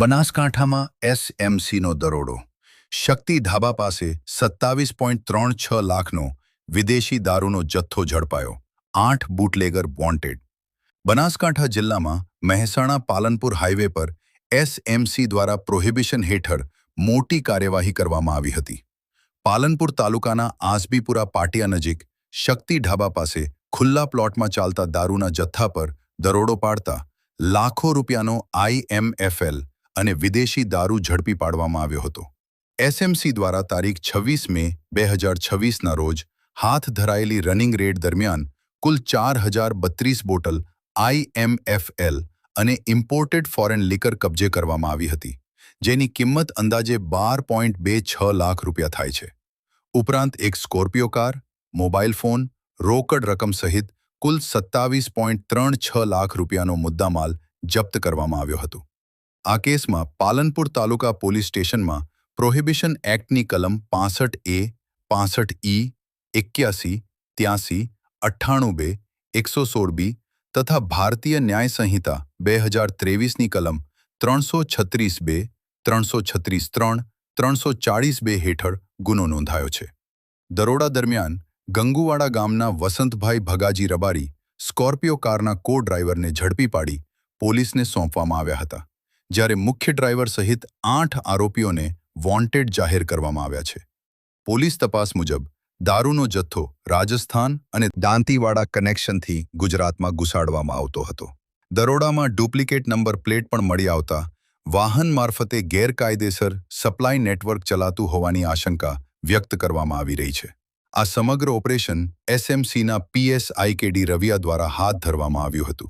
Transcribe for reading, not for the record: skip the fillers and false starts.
બનાસકાંઠામાં એસએમસીનો દરોડો. શક્તિ ધાબા પાસે 27.36 લાખનો વિદેશી દારૂનો જથ્થો ઝડપાયો. 8 બુટલેગર વોન્ટેડ. બનાસકાંઠા જિલ્લામાં મહેસાણા પાલનપુર હાઈવે પર એસએમસી દ્વારા પ્રોહિબિશન હેઠળ મોટી કાર્યવાહી કરવામાં આવી હતી. પાલનપુર તાલુકાના આસબીપુરા પાટિયા નજીક શક્તિ ઢાબા પાસે ખુલ્લા પ્લોટમાં ચાલતા દારૂના જથ્થા પર દરોડો પાડતા લાખો રૂપિયાનો IMFL અને વિદેશી દારૂ ઝડપી પાડવામાં આવ્યો હતો. એસએમસી દ્વારા તારીખ 26 મે 2026ના રોજ હાથ ધરાયેલી રનિંગ રેડ દરમિયાન કુલ 4032 બોટલ IMFL અને ઇમ્પોર્ટેડ ફોરેન લિકર કબજે કરવામાં આવી હતી, જેની કિંમત અંદાજે 12.26 લાખ રૂપિયા થાય છે. ઉપરાંત એક સ્કોર્પિયો કાર, મોબાઈલ ફોન, રોકડ રકમ સહિત કુલ 27.36 લાખ રૂપિયાનો મુદ્દામાલ જપ્ત કરવામાં આવ્યો હતો. આ કેસમાં પાલનપુર તાલુકા પોલીસ સ્ટેશનમાં પ્રોહિબિશન એક્ટની કલમ 65A, 65E, 81, 83, 98B, 116B તથા ભારતીય ન્યાય સંહિતા 2023ની કલમ 336B, 336(3), 340B હેઠળ ગુનો નોંધાયો છે. દરોડા દરમિયાન ગંગુવાડા ગામના વસંતભાઈ ભગાજી રબારી સ્કોર્પિયો કારના કો ડ્રાઈવરને ઝડપી પાડી પોલીસને સોંપવામાં આવ્યા હતા, જ્યારે મુખ્ય ડ્રાઈવર સહિત 8 આરોપીઓને વોન્ટેડ જાહેર કરવામાં આવ્યા છે. પોલીસ તપાસ મુજબ દારૂનો જથ્થો રાજસ્થાન અને દાંતીવાડા કનેક્શનથી ગુજરાતમાં ઘુસાડવામાં આવતો હતો. દરોડામાં ડુપ્લિકેટ નંબર પ્લેટ પણ મળી આવતા વાહન મારફતે ગેરકાયદેસર સપ્લાય નેટવર્ક ચલાતું હોવાની આશંકા વ્યક્ત કરવામાં આવી રહી છે. આ સમગ્ર ઓપરેશન એસએમસીના PSI KD રવિયા દ્વારા હાથ ધરવામાં આવ્યું હતું.